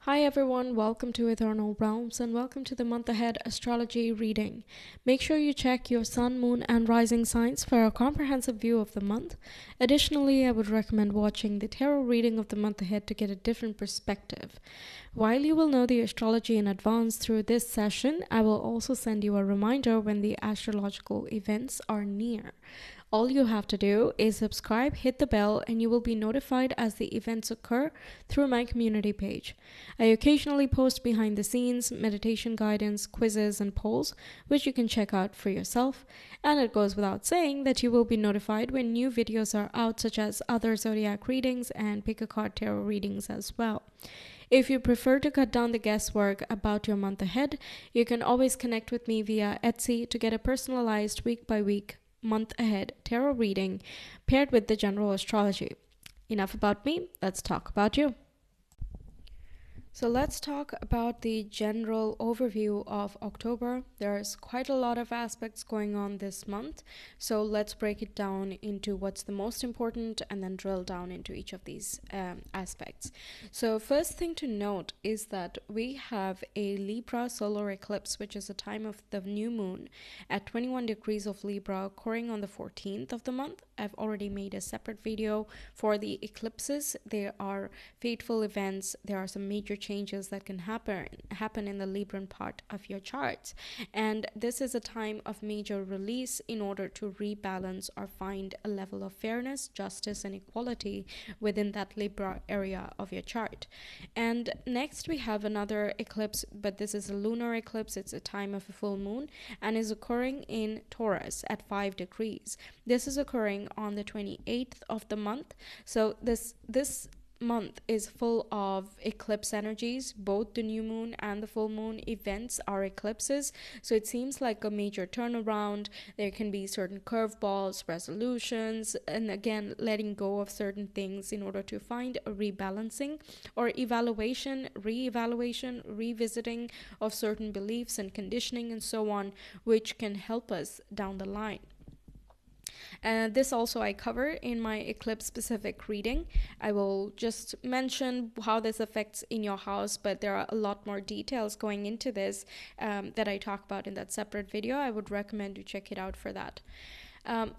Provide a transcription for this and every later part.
Hi everyone, welcome to Ethernal Realms and welcome to the month ahead astrology reading. Make sure you check your sun, moon, and rising signs for a comprehensive view of the month. Additionally, I would recommend watching the tarot reading of the month ahead to get a different perspective. While you will know the astrology in advance through this session, I will also send you a reminder when the astrological events are near. All you have to do is subscribe, hit the bell, and you will be notified as the events occur through my community page. I occasionally post behind the scenes, meditation guidance, quizzes, and polls, which you can check out for yourself. And it goes without saying that you will be notified when new videos are out, such as other zodiac readings and pick a card tarot readings as well. If you prefer to cut down the guesswork about your month ahead, you can always connect with me via Etsy to get a personalized week-by-week month ahead tarot reading paired with the general astrology. Enough about me, let's talk about you. So let's talk about the general overview of October. There's quite a lot of aspects going on this month, so let's break it down into what's the most important and then drill down into each of these aspects. So first thing to note is that we have a Libra solar eclipse, which is a time of the new moon at 21 degrees of Libra occurring on the 14th of the month. I've already made a separate video for the eclipses. There are fateful events. There are some major changes that can happen in the Libran part of your charts, and this is a time of major release in order to rebalance or find a level of fairness, justice, and equality within that Libra area of your chart. And next we have another eclipse, but this is a lunar eclipse. It's a time of a full moon and is occurring in Taurus at 5 degrees. This is occurring on the 28th of the month. So this month is full of eclipse energies. Both the new moon and the full moon events are eclipses, so it seems like a major turnaround. There can be certain curveballs, resolutions, and again letting go of certain things in order to find a rebalancing or evaluation, re-evaluation, revisiting of certain beliefs and conditioning and so on, which can help us down the line. This also I cover in my eclipse specific reading. I will just mention how this affects in your house, but there are a lot more details going into this that I talk about in that separate video. I would recommend you check it out for that.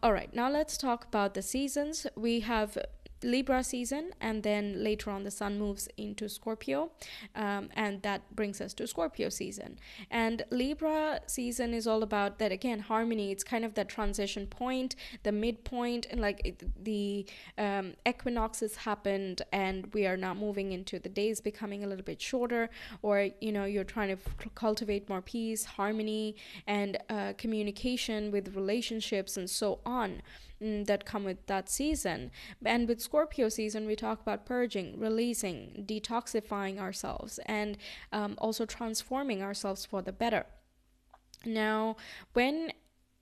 All right, now let's talk about the seasons. We have Libra season, and then later on the sun moves into Scorpio, and that brings us to Scorpio season. And Libra season is all about that, again, harmony. It's kind of that transition point, the midpoint, and like the equinox has happened and we are now moving into the days becoming a little bit shorter, or you're trying to cultivate more peace, harmony, and communication with relationships and so on that come with that season. And with Scorpio season, we talk about purging, releasing, detoxifying ourselves, and also transforming ourselves for the better. Now, when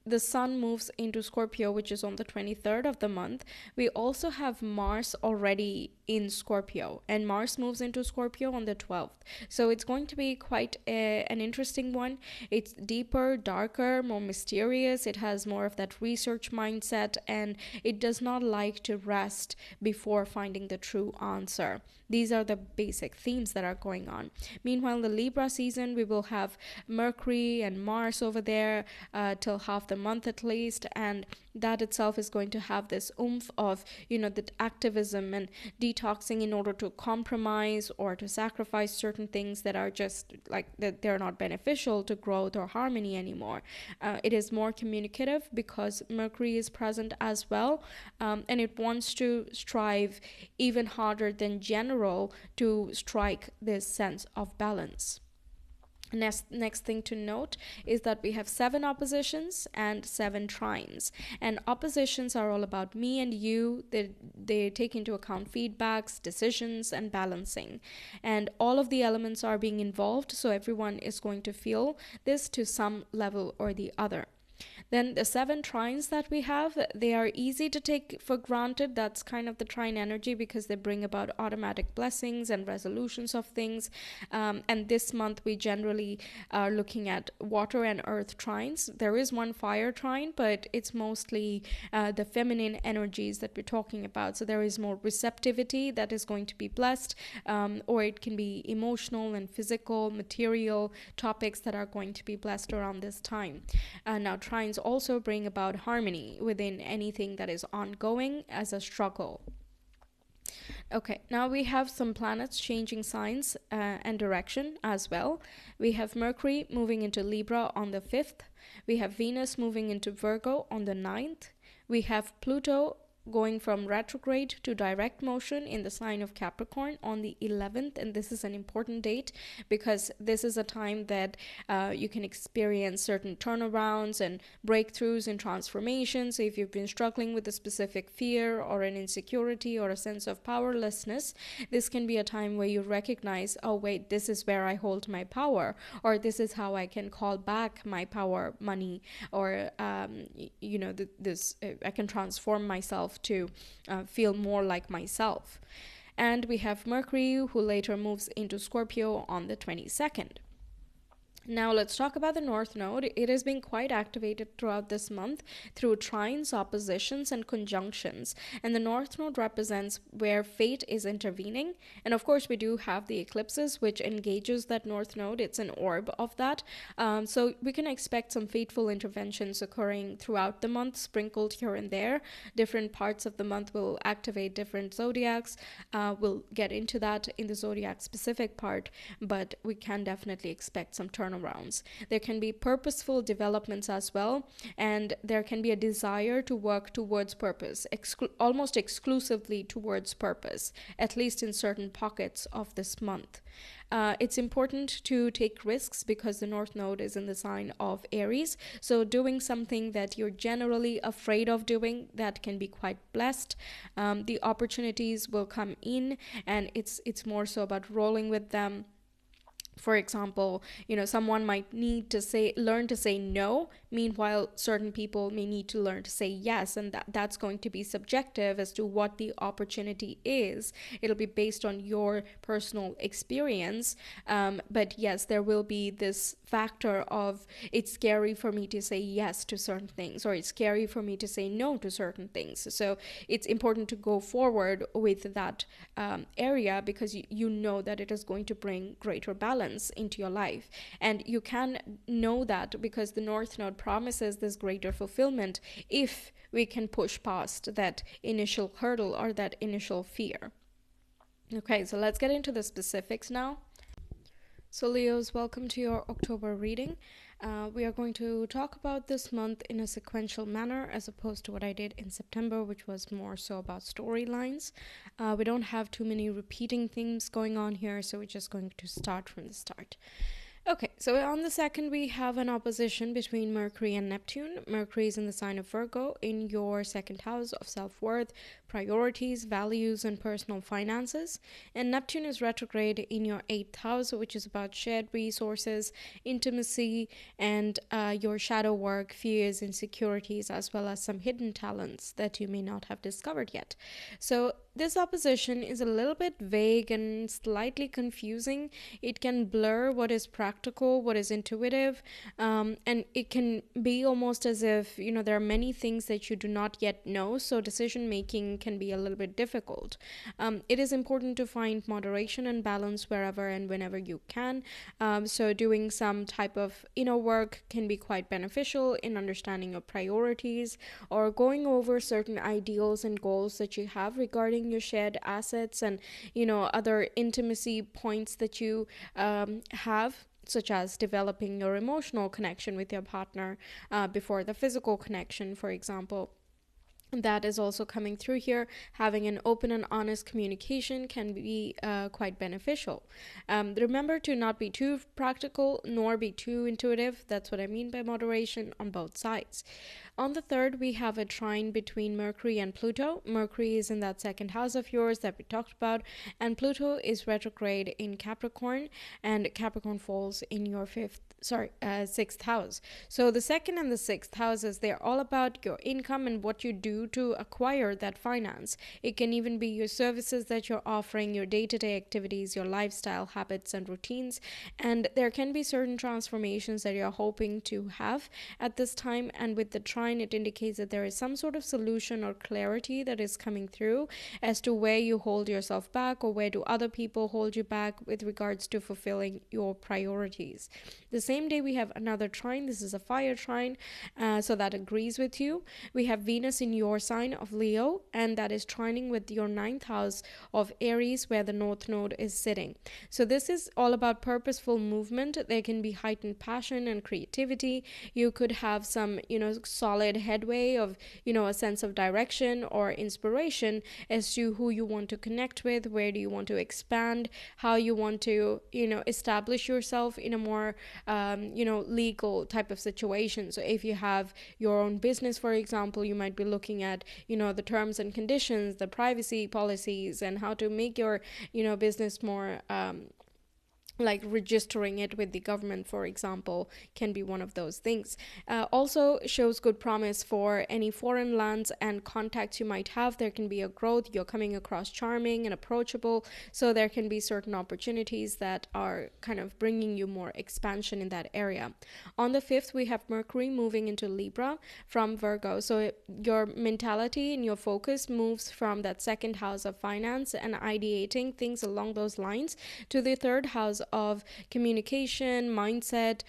the sun moves into Scorpio, which is on the 23rd of the month, we also have Mars already in Scorpio, and Mars moves into Scorpio on the 12th. So it's going to be quite an interesting one. It's deeper, darker, more mysterious. It has more of that research mindset, and it does not like to rest before finding the true answer. These are the basic themes that are going on. Meanwhile, the Libra season, we will have Mercury and Mars over there till half the month at least, and that itself is going to have this oomph of the activism and detoxing in order to compromise or to sacrifice certain things that are just like that they're not beneficial to growth or harmony anymore. It is more communicative because Mercury is present as well, and it wants to strive even harder than general to strike this sense of balance. Next thing to note is that we have 7 oppositions and 7 trines. And oppositions are all about me and you. They take into account feedbacks, decisions, and balancing. And all of the elements are being involved, so everyone is going to feel this to some level or the other. Then the 7 trines that we have, they are easy to take for granted. That's kind of the trine energy because they bring about automatic blessings and resolutions of things. And this month we generally are looking at water and earth trines. There is one fire trine, but it's mostly the feminine energies that we're talking about. So there is more receptivity that is going to be blessed, or it can be emotional and physical, material topics that are going to be blessed around this time. Now, trines also bring about harmony within anything that is ongoing as a struggle. Okay, now we have some planets changing signs and direction as well. We have Mercury moving into Libra on the 5th. We have Venus moving into Virgo on the 9th. We have Pluto going from retrograde to direct motion in the sign of Capricorn on the 11th. And this is an important date because this is a time that you can experience certain turnarounds and breakthroughs and transformations. So if you've been struggling with a specific fear or an insecurity or a sense of powerlessness, this can be a time where you recognize, oh wait, this is where I hold my power, or this is how I can call back my power, money, or I can transform myself to feel more like myself. And we have Mercury, who later moves into Scorpio on the 22nd. Now let's talk about the North Node. It has been quite activated throughout this month through trines, oppositions, and conjunctions. And the North Node represents where fate is intervening. And of course, we do have the eclipses, which engages that North Node. It's an orb of that. So we can expect some fateful interventions occurring throughout the month, sprinkled here and there. Different parts of the month will activate different zodiacs. We'll get into that in the zodiac specific part, but we can definitely expect some turnarounds. There can be purposeful developments as well, and there can be a desire to work towards purpose, almost exclusively towards purpose, at least in certain pockets of this month. It's important to take risks because the North Node is in the sign of Aries. So doing something that you're generally afraid of doing, that can be quite blessed. The opportunities will come in, and it's more so about rolling with them. For example, someone might need to learn to say no. Meanwhile, certain people may need to learn to say yes, and that's going to be subjective as to what the opportunity is. It'll be based on your personal experience. But yes, there will be this factor of it's scary for me to say yes to certain things, or it's scary for me to say no to certain things. So it's important to go forward with that area because you know that it is going to bring greater balance into your life. And you can know that because the North Node promises this greater fulfillment if we can push past that initial hurdle or that initial fear. Okay, so let's get into the specifics now. So Leos, welcome to your October reading. We are going to talk about this month in a sequential manner as opposed to what I did in September, which was more so about storylines. We don't have too many repeating themes going on here, so we're just going to start from the start. Okay, so on the 2nd, we have an opposition between Mercury and Neptune. Mercury is in the sign of Virgo in your 2nd house of self-worth, priorities, values, and personal finances. And Neptune is retrograde in your 8th house, which is about shared resources, intimacy, and your shadow work, fears, insecurities, as well as some hidden talents that you may not have discovered yet. So this opposition is a little bit vague and slightly confusing. It can blur what is practical, what is intuitive, and it can be almost as if, there are many things that you do not yet know, so decision making can be a little bit difficult. It is important to find moderation and balance wherever and whenever you can. So doing some type of inner work can be quite beneficial in understanding your priorities, or going over certain ideals and goals that you have regarding your shared assets and other intimacy points that you have, such as developing your emotional connection with your partner before the physical connection, for example. That is also coming through here. Having an open and honest communication can be quite beneficial. Remember to not be too practical nor be too intuitive. That's what I mean by moderation on both sides. On the 3rd, we have a trine between Mercury and Pluto. Mercury is in that second house of yours that we talked about, and Pluto is retrograde in Capricorn, and Capricorn falls in your sixth house. So the second and the sixth houses, they're all about your income and what you do to acquire that finance. It can even be your services that you're offering, your day-to-day activities, your lifestyle habits and routines, and there can be certain transformations that you're hoping to have at this time. And with the trine, it indicates that there is some sort of solution or clarity that is coming through as to where you hold yourself back, or where do other people hold you back with regards to fulfilling your priorities. The same day, we have another trine. This is a fire trine, so that agrees with you. We have Venus in your sign of Leo, and that is trining with your 9th house of Aries, where the North Node is sitting. So this is all about purposeful movement. There can be heightened passion and creativity. You could have some, solid headway of, a sense of direction or inspiration as to who you want to connect with, where do you want to expand, how you want to, establish yourself in a more legal type of situation. So if you have your own business, for example, you might be looking at, the terms and conditions, the privacy policies, and how to make your, business more like registering it with the government, for example, can be one of those things. Also shows good promise for any foreign lands and contacts you might have. There can be a growth. You're coming across charming and approachable, so there can be certain opportunities that are kind of bringing you more expansion in that area. On the 5th, we have Mercury moving into Libra from Virgo, so your mentality and your focus moves from that second house of finance and ideating things along those lines to the 3rd house of communication, mindset,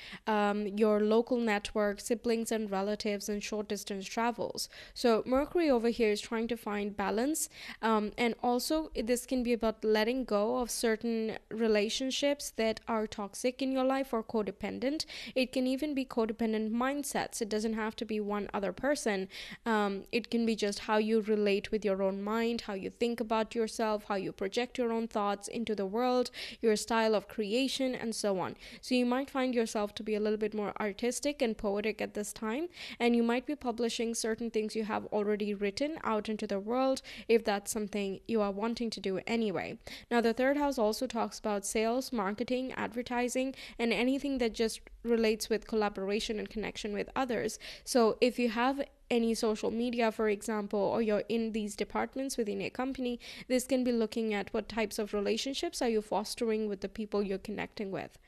your local network, siblings and relatives, and short distance travels. So Mercury over here is trying to find balance, and also this can be about letting go of certain relationships that are toxic in your life or codependent. It can even be codependent mindsets. It doesn't have to be one other person. It can be just how you relate with your own mind, how you think about yourself, how you project your own thoughts into the world, your style of creation, and so on. So you might find yourself to be a little bit more artistic and poetic at this time, and you might be publishing certain things you have already written out into the world if that's something you are wanting to do anyway. Now, the 3rd house also talks about sales, marketing, advertising, and anything that just relates with collaboration and connection with others. So if you have any social media, for example, or you're in these departments within a company, this can be looking at what types of relationships are you fostering with the people you're connecting with.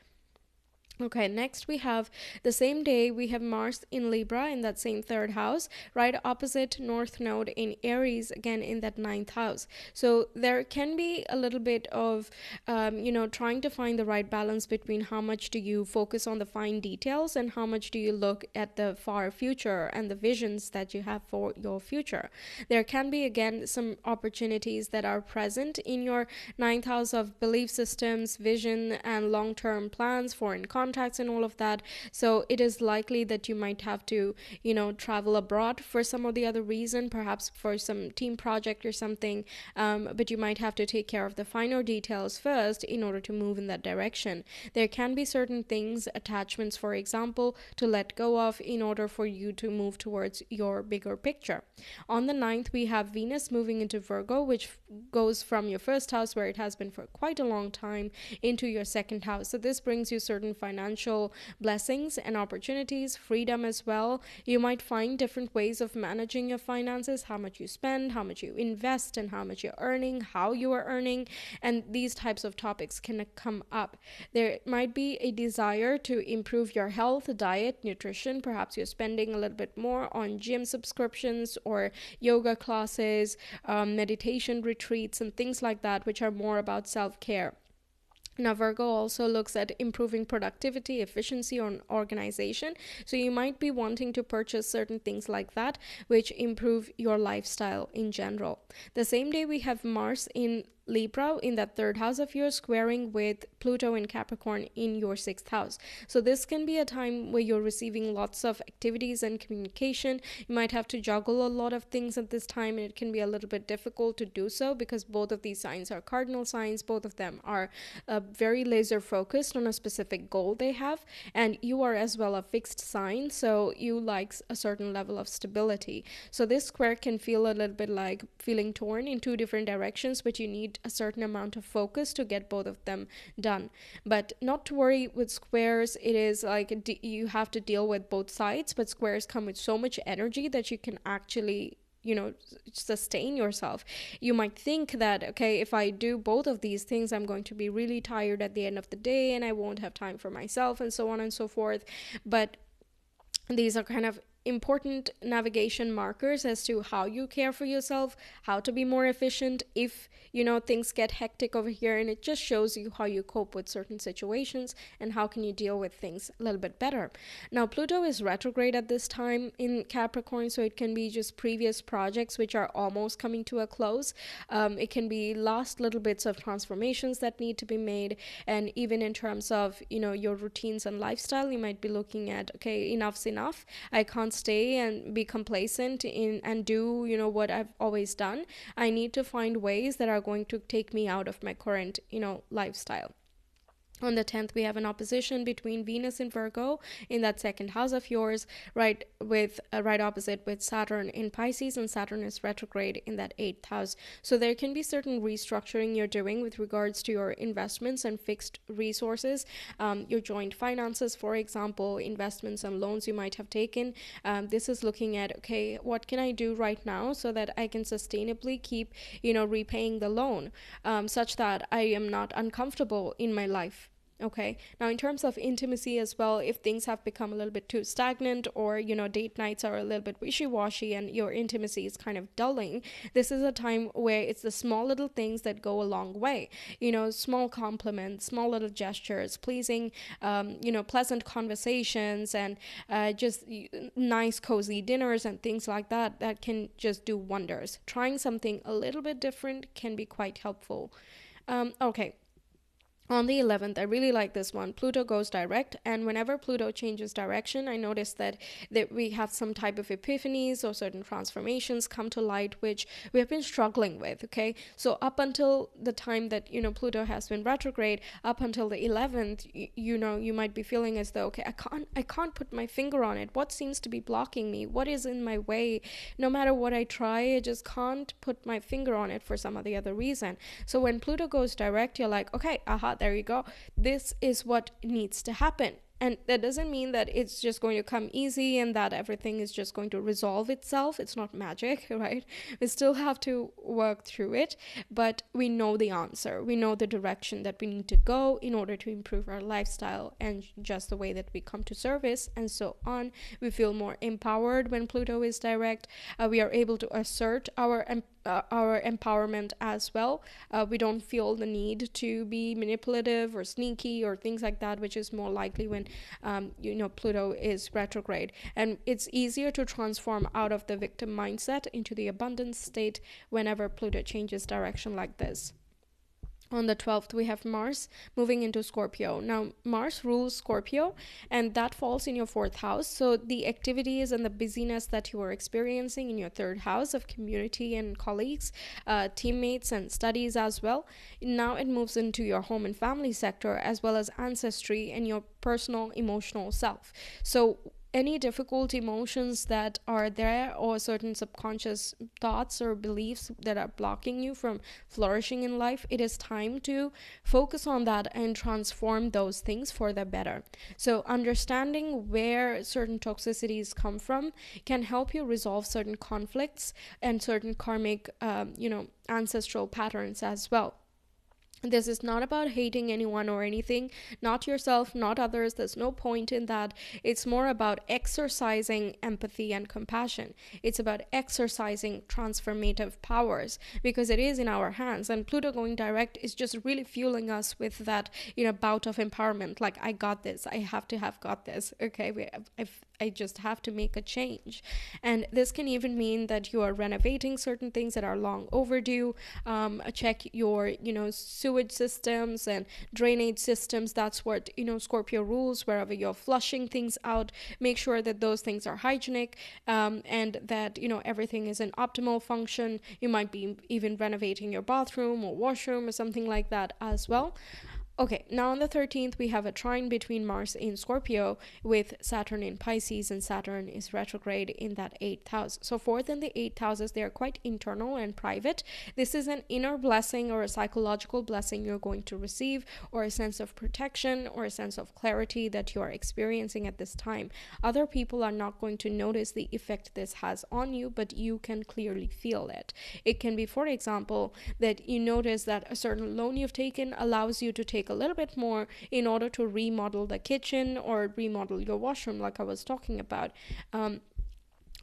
Okay, next we have the same day, we have Mars in Libra in that same 3rd house, right opposite North Node in Aries, again in that 9th house. So there can be a little bit of, trying to find the right balance between how much do you focus on the fine details and how much do you look at the far future and the visions that you have for your future. There can be, again, some opportunities that are present in your 9th house of belief systems, vision, and long-term plans, foreign contacts, and all of that. So it is likely that you might have to, travel abroad for some or the other reason, perhaps for some team project or something. But you might have to take care of the finer details first in order to move in that direction. There can be certain things, attachments, for example, to let go of in order for you to move towards your bigger picture. On the 9th, we have Venus moving into Virgo, which goes from your 1st house, where it has been for quite a long time, into your 2nd house. So this brings you certain financial blessings and opportunities, freedom as well. You might find different ways of managing your finances, how much you spend, how much you invest, and how much you're earning, how you are earning, and these types of topics can come up. There might be a desire to improve your health, diet, nutrition. Perhaps you're spending a little bit more on gym subscriptions or yoga classes, meditation retreats, and things like that, which are more about self-care. Now, Virgo also looks at improving productivity, efficiency, or organization. So you might be wanting to purchase certain things like that, which improve your lifestyle in general. The same day, we have Mars in Libra in that third house of yours, squaring with Pluto in Capricorn in your sixth house. So this can be a time where you're receiving lots of activities and communication. You might have to juggle a lot of things at this time, and it can be a little bit difficult to do so because both of these signs are cardinal signs. Both of them are very laser focused on a specific goal they have, and you are as well a fixed sign, so you like a certain level of stability. So this square can feel a little bit like feeling torn in two different directions, but you need a certain amount of focus to get both of them done. But not to worry with squares, it is like you have to deal with both sides, but squares come with so much energy that you can actually sustain yourself. You might think that, okay, if I do both of these things, I'm going to be really tired at the end of the day and I won't have time for myself and so on and so forth. But these are kind of important navigation markers as to how you care for yourself, how to be more efficient if things get hectic over here, and it just shows you how you cope with certain situations and how can you deal with things a little bit better. Now Pluto is retrograde at this time in Capricorn, so it can be just previous projects which are almost coming to a close. It can be last little bits of transformations that need to be made, and even in terms of your routines and lifestyle, you might be looking at, okay, enough's enough. I can't stay and be complacent and do what I've always done. I need to find ways that are going to take me out of my current lifestyle. On the 10th, we have an opposition between Venus and Virgo in that second house of yours, right opposite with Saturn in Pisces, and Saturn is retrograde in that 8th house. So there can be certain restructuring you're doing with regards to your investments and fixed resources, your joint finances, for example, investments and loans you might have taken. This is looking at, okay, what can I do right now so that I can sustainably keep, repaying the loan, such that I am not uncomfortable in my life. Okay, now in terms of intimacy as well, if things have become a little bit too stagnant, or date nights are a little bit wishy-washy and your intimacy is kind of dulling, this is a time where it's the small little things that go a long way. Small compliments, small little gestures, pleasing, pleasant conversations, and just nice cozy dinners and things like that can just do wonders. Trying something a little bit different can be quite helpful. Okay. On the 11th, I really like this one. Pluto goes direct, and whenever Pluto changes direction, I notice that we have some type of epiphanies or certain transformations come to light, which we have been struggling with, okay? So up until the time that, Pluto has been retrograde, up until the 11th, you might be feeling as though, okay, I can't put my finger on it. What seems to be blocking me? What is in my way? No matter what I try, I just can't put my finger on it for some or the other reason. So when Pluto goes direct, you're like, okay, there you go. This is what needs to happen. And that doesn't mean that it's just going to come easy and that everything is just going to resolve itself. It's not magic, right? We still have to work through it, but we know the answer. We know the direction that we need to go in order to improve our lifestyle and just the way that we come to service and so on. We feel more empowered when Pluto is direct. We are able to assert our empowerment as well. We don't feel the need to be manipulative or sneaky or things like that, which is more likely when Pluto is retrograde. And it's easier to transform out of the victim mindset into the abundance state whenever Pluto changes direction like this. On the 12th, we have Mars moving into Scorpio. Now, Mars rules Scorpio, and that falls in your 4th house. So the activities and the busyness that you are experiencing in your 3rd house of community and colleagues, teammates and studies as well, now it moves into your home and family sector, as well as ancestry and your personal emotional self. So any difficult emotions that are there, or certain subconscious thoughts or beliefs that are blocking you from flourishing in life, it is time to focus on that and transform those things for the better. So understanding where certain toxicities come from can help you resolve certain conflicts and certain karmic ancestral patterns as well. This is not about hating anyone or anything, not yourself, not others. There's no point in that. It's more about exercising empathy and compassion. It's about exercising transformative powers, because it is in our hands. And Pluto going direct is just really fueling us with that, bout of empowerment. Like, I got this. I have to have got this. Okay, I just have to make a change. And this can even mean that you are renovating certain things that are long overdue. Check your, sewage systems and drainage systems. That's what, Scorpio rules. Wherever you're flushing things out, make sure that those things are hygienic, and that, everything is in optimal function. You might be even renovating your bathroom or washroom or something like that as well. Okay, now on the 13th, we have a trine between Mars in Scorpio with Saturn in Pisces, and Saturn is retrograde in that 8th house. So, 4th and the 8th houses, they are quite internal and private. This is an inner blessing or a psychological blessing you're going to receive, or a sense of protection or a sense of clarity that you are experiencing at this time. Other people are not going to notice the effect this has on you, but you can clearly feel it. It can be, for example, that you notice that a certain loan you've taken allows you to take a little bit more in order to remodel the kitchen or remodel your washroom, like I was talking about.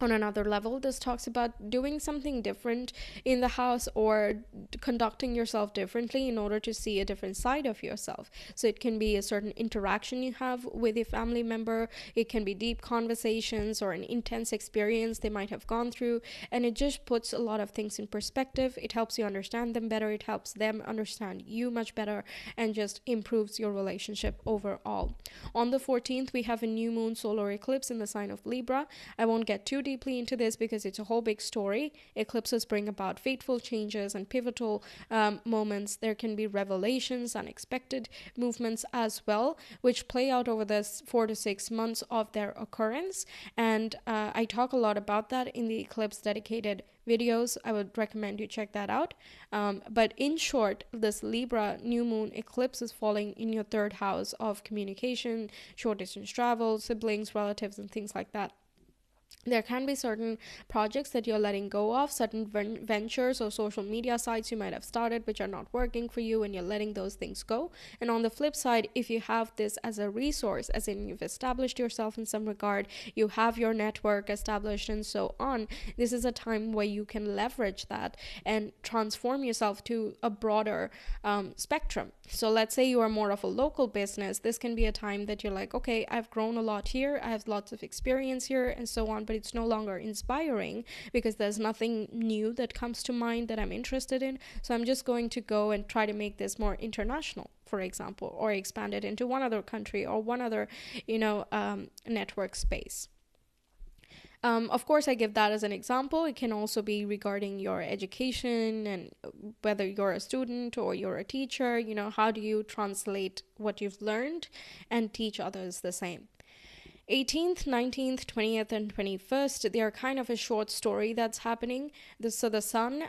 On another level, this talks about doing something different in the house or conducting yourself differently in order to see a different side of yourself. So it can be a certain interaction you have with a family member. It can be deep conversations or an intense experience they might have gone through. And it just puts a lot of things in perspective. It helps you understand them better. It helps them understand you much better, and just improves your relationship overall. On the 14th, we have a new moon solar eclipse in the sign of Libra. I won't get too deeply into this because it's a whole big story. Eclipses bring about fateful changes and pivotal moments. There can be revelations, unexpected movements as well, which play out over the 4 to 6 months of their occurrence. And I talk a lot about that in the eclipse dedicated videos. I would recommend you check that out. But in short, this Libra new moon eclipse is falling in your 3rd house of communication, short distance travel, siblings, relatives, and things like that. There can be certain projects that you're letting go of, certain ventures or social media sites you might have started which are not working for you, and you're letting those things go. And on the flip side, if you have this as a resource, as in you've established yourself in some regard, you have your network established and so on, this is a time where you can leverage that and transform yourself to a broader spectrum. So let's say you are more of a local business. This can be a time that you're like, okay, I've grown a lot here, I have lots of experience here and so on, but it's no longer inspiring because there's nothing new that comes to mind that I'm interested in. So I'm just going to go and try to make this more international, for example, or expand it into one other country or one other, network space. Of course, I give that as an example. It can also be regarding your education, and whether you're a student or you're a teacher, how do you translate what you've learned and teach others the same? 18th, 19th, 20th, and 21st, they are kind of a short story that's happening. So the sun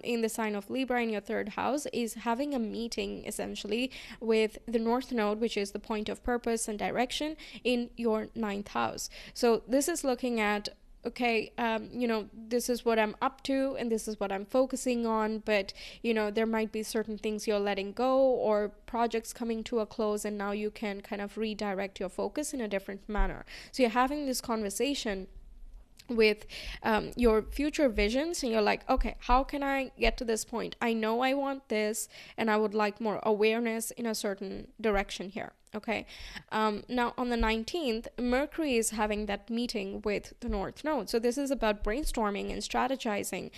in the sign of Libra in your 3rd house is having a meeting essentially with the North Node, which is the point of purpose and direction, in your 9th house. So this is looking at, okay, this is what I'm up to and this is what I'm focusing on, but, there might be certain things you're letting go or projects coming to a close, and now you can kind of redirect your focus in a different manner. So you're having this conversation with your future visions, and you're like, okay, how can I get to this point? I know I want this, and I would like more awareness in a certain direction here. Okay. Now on the 19th, Mercury is having that meeting with the North Node. So this is about brainstorming and strategizing.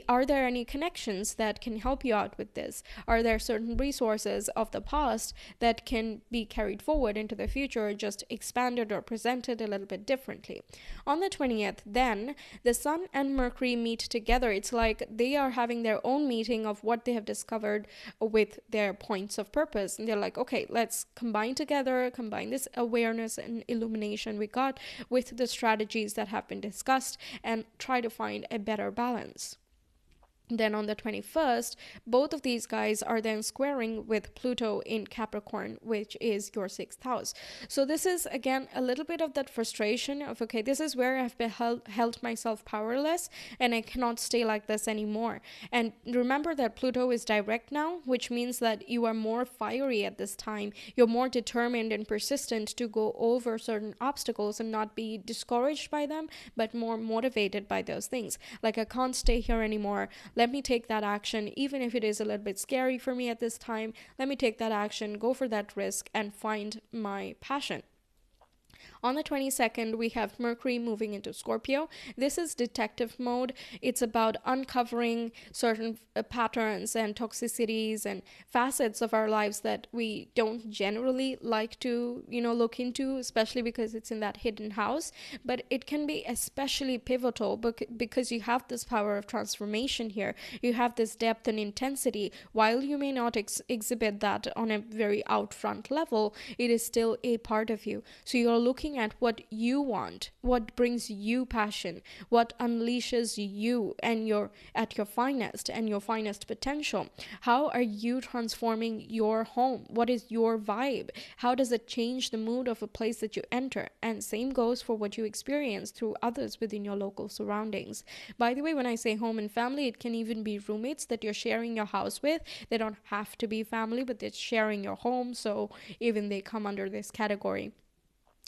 Are there any connections that can help you out with this? Are there certain resources of the past that can be carried forward into the future, just expanded or presented a little bit differently? On the 20th, then, the Sun and Mercury meet together. It's like they are having their own meeting of what they have discovered with their points of purpose. And they're like, okay, let's combine this awareness and illumination we got with the strategies that have been discussed and try to find a better balance. Then on the 21st, both of these guys are then squaring with Pluto in Capricorn, which is your 6th house. So this is, again, a little bit of that frustration of, okay, this is where I've been held myself powerless and I cannot stay like this anymore. And remember that Pluto is direct now, which means that you are more fiery at this time. You're more determined and persistent to go over certain obstacles and not be discouraged by them, but more motivated by those things. Like, I can't stay here anymore. Let me take that action, even if it is a little bit scary for me at this time. Let me take that action, go for that risk, and find my passion. On the 22nd, we have Mercury moving into Scorpio. This is detective mode. It's about uncovering certain patterns and toxicities and facets of our lives that we don't generally like to, look into, especially because it's in that hidden house. But it can be especially pivotal because you have this power of transformation here. You have this depth and intensity. While you may not exhibit that on a very out front level, it is still a part of you. So you're looking at what you want, what brings you passion, what unleashes you and at your finest and your finest potential. How are you transforming your home? What is your vibe? How does it change the mood of a place that you enter? And same goes for what you experience through others within your local surroundings. By the way, when I say home and family, it can even be roommates that you're sharing your house with. They don't have to be family, but they're sharing your home, so even they come under this category.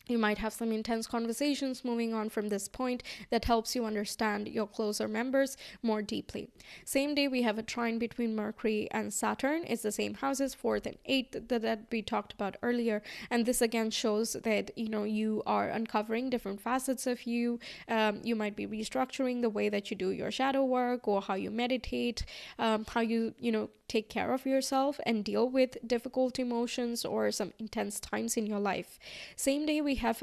You might have some intense conversations moving on from this point that helps you understand your closer members more deeply. Same day, we have a trine between Mercury and Saturn. It's the same houses, 4th and 8th, that we talked about earlier. And this again shows that, you are uncovering different facets of you. You might be restructuring the way that you do your shadow work or how you meditate, how you, take care of yourself and deal with difficult emotions or some intense times in your life. Same day, we have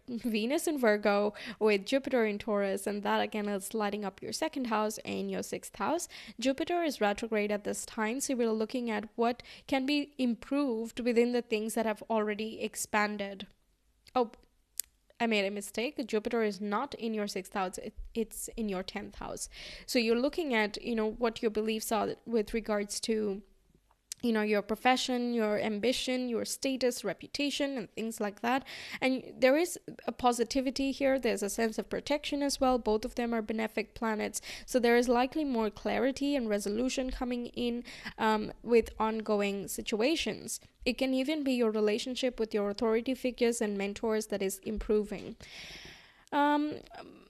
Venus in Virgo with Jupiter in Taurus, and that again is lighting up your second house and your sixth house. Jupiter is retrograde at this time, so we're looking at what can be improved within the things that have already expanded. Oh, I made a mistake. Jupiter is not in your sixth house, it's in your 10th house. So you're looking at, what your beliefs are with regards to your profession, your ambition, your status, reputation, and things like that. And there is a positivity here. There's a sense of protection as well. Both of them are benefic planets. So there is likely more clarity and resolution coming in with ongoing situations. It can even be your relationship with your authority figures and mentors that is improving.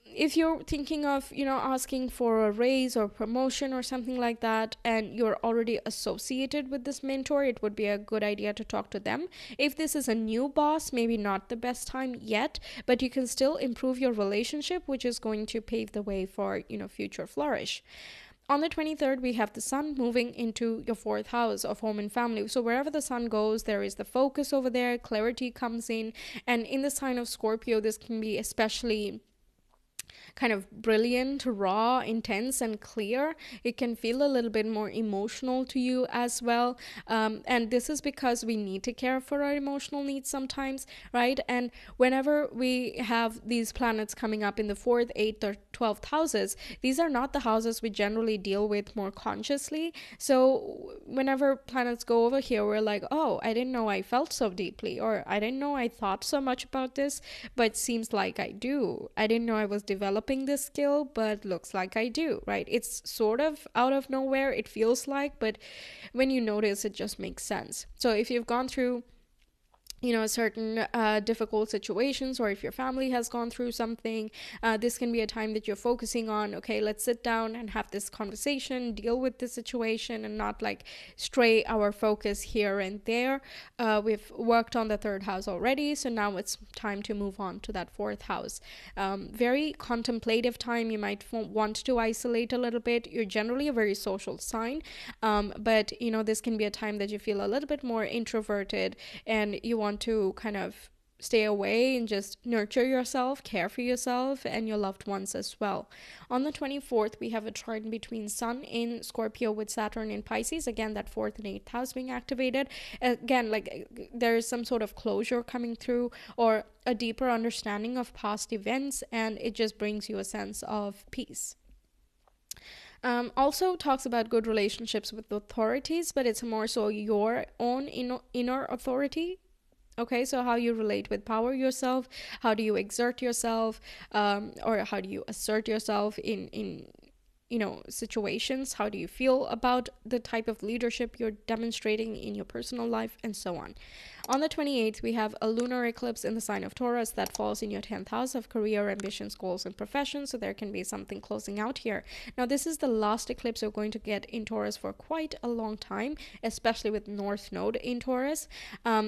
If you're thinking of, asking for a raise or promotion or something like that, and you're already associated with this mentor, it would be a good idea to talk to them. If this is a new boss, maybe not the best time yet, but you can still improve your relationship, which is going to pave the way for, future flourish. On the 23rd, we have the sun moving into your 4th house of home and family. So wherever the sun goes, there is the focus over there, clarity comes in. And in the sign of Scorpio, this can be especially kind of brilliant, raw, intense, and clear. It can feel a little bit more emotional to you as well. And this is because we need to care for our emotional needs sometimes, right? And whenever we have these planets coming up in the 4th, 8th, or 12th houses, these are not the houses we generally deal with more consciously. So whenever planets go over here, we're like, oh, I didn't know I felt so deeply, or I didn't know I thought so much about this, but seems like I do. I didn't know I was developing this skill, but looks like I do, right? It's sort of out of nowhere, it feels like, but when you notice, it just makes sense. So if you've gone through certain difficult situations, or if your family has gone through something, this can be a time that you're focusing on, okay, let's sit down and have this conversation, deal with the situation, and not like stray our focus here and there. We've worked on the 3rd house already, so now it's time to move on to that 4th house. Very contemplative time. You might want to isolate a little bit. You're generally a very social sign, but this can be a time that you feel a little bit more introverted, and you want to kind of stay away and just nurture yourself, care for yourself and your loved ones as well. On the 24th, we have a trine between Sun in Scorpio with Saturn in Pisces. Again, that 4th and 8th house being activated. Again, like there is some sort of closure coming through, or a deeper understanding of past events, and it just brings you a sense of peace. Also talks about good relationships with authorities, but it's more so your own inner authority. Okay, so how you relate with power yourself, how do you exert yourself, or how do you assert yourself in situations? How do you feel about the type of leadership you're demonstrating in your personal life, and so on. On the 28th, we have a lunar eclipse in the sign of Taurus that falls in your 10th house of career, ambitions, goals, and profession. So there can be something closing out here. Now, this is the last eclipse we're going to get in Taurus for quite a long time, especially with North Node in Taurus.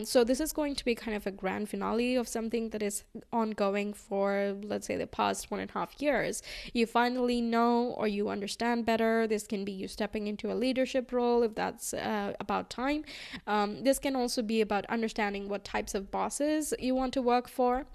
So this is going to be kind of a grand finale of something that is ongoing for, let's say, the past 1.5 years. You finally know, or you understand better. This can be you stepping into a leadership role if that's about time. This can also be about understanding what types of bosses you want to work for.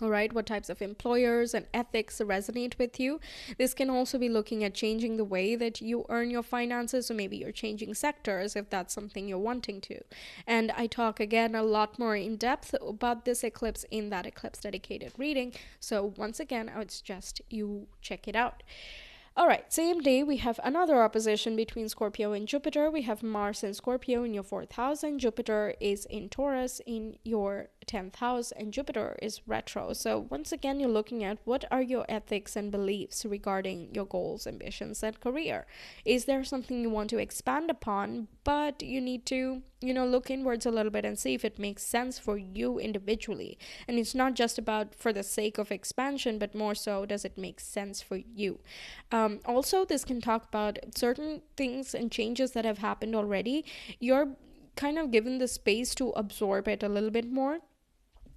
All right, what types of employers and ethics resonate with you. This can also be looking at changing the way that you earn your finances, so maybe you're changing sectors if that's something you're wanting to. And I talk again a lot more in depth about this eclipse in that eclipse dedicated reading. So once again, I would suggest you check it out. All right, same day, we have another opposition between Scorpio and Jupiter. We have Mars and Scorpio in your 4th house, and Jupiter is in Taurus in your 10th house, and Jupiter is retro. So once again, you're looking at what are your ethics and beliefs regarding your goals, ambitions, and career. Is there something you want to expand upon, but you need to, look inwards a little bit and see if it makes sense for you individually. And it's not just about for the sake of expansion, but more so, does it make sense for you? Also, this can talk about certain things and changes that have happened already. You're kind of given the space to absorb it a little bit more.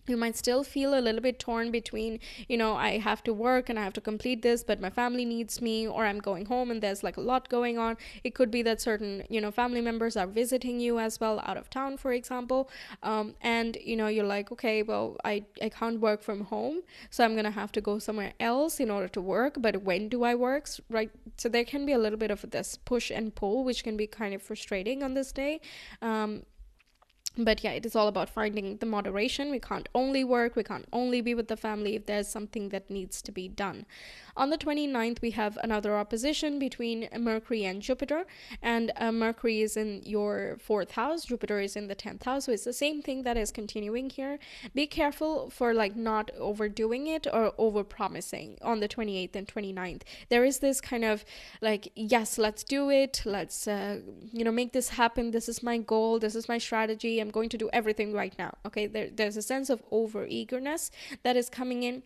You might still feel a little bit torn between, I have to work and I have to complete this, but my family needs me, or I'm going home and there's like a lot going on. It could be that certain, family members are visiting you as well out of town, for example. And, you're like, okay, well, I can't work from home, so I'm going to have to go somewhere else in order to work. But when do I work? Right. So there can be a little bit of this push and pull, which can be kind of frustrating on this day. But yeah, it is all about finding the moderation. We can't only work, we can't only be with the family if there's something that needs to be done. On the 29th, we have another opposition between Mercury and Jupiter, and Mercury is in your 4th house, Jupiter is in the 10th house, so it's the same thing that is continuing here. Be careful for not overdoing it or over promising on the 28th and 29th. There is this kind of yes, let's do it, let's make this happen, this is my goal, this is my strategy, I'm going to do everything right now. Okay, there's a sense of over eagerness that is coming in.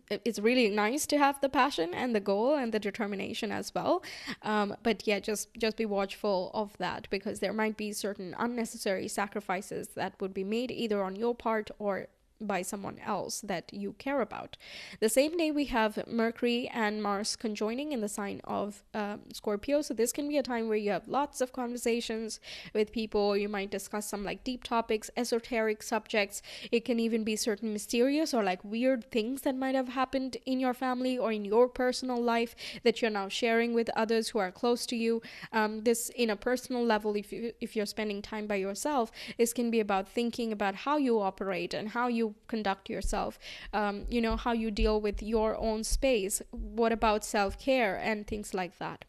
It's really nice to have the passion and the goal and the determination as well, but yeah, just be watchful of that, because there might be certain unnecessary sacrifices that would be made either on your part or by someone else that you care about. The same day, we have Mercury and Mars conjoining in the sign of Scorpio. So this can be a time where you have lots of conversations with people. You might discuss some deep topics, esoteric subjects. It can even be certain mysterious or weird things that might have happened in your family or in your personal life that you're now sharing with others who are close to you. This, in a personal level, if you're spending time by yourself, this can be about thinking about how you operate and how you conduct yourself, how you deal with your own space, what about self-care and things like that.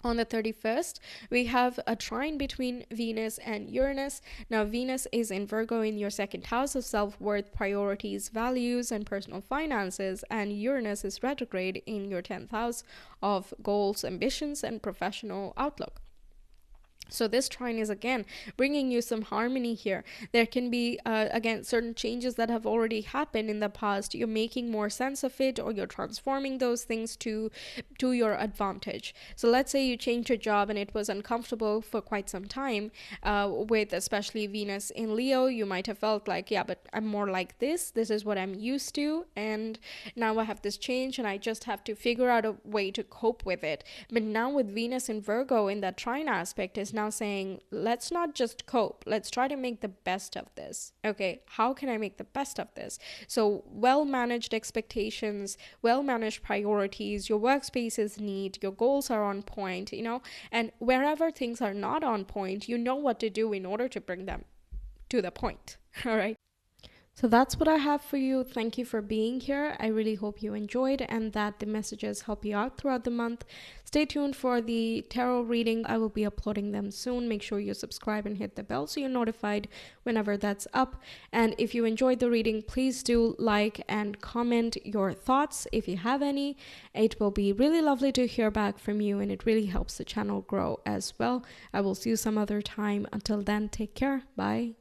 On the 31st, we have a trine between Venus and Uranus. Now, Venus is in Virgo in your 2nd house of self-worth, priorities, values, and personal finances, and Uranus is retrograde in your 10th house of goals, ambitions, and professional outlook. So this trine is again bringing you some harmony here. There can be again certain changes that have already happened in the past. You're making more sense of it, or you're transforming those things to your advantage. So let's say you changed your job and it was uncomfortable for quite some time, with especially Venus in Leo. You might have felt yeah, but I'm more like this is what I'm used to, and now I have this change and I just have to figure out a way to cope with it. But now with Venus in Virgo in that trine aspect is now saying, let's not just cope, let's try to make the best of this. Okay, how can I make the best of this? So well-managed expectations, well-managed priorities, your workspace is neat, your goals are on point, and wherever things are not on point, you know what to do in order to bring them to the point. All right. So that's what I have for you. Thank you for being here. I really hope you enjoyed and that the messages help you out throughout the month. Stay tuned for the tarot reading. I will be uploading them soon. Make sure you subscribe and hit the bell so you're notified whenever that's up. And if you enjoyed the reading, please do like and comment your thoughts if you have any. It will be really lovely to hear back from you, and it really helps the channel grow as well. I will see you some other time. Until then, take care. Bye.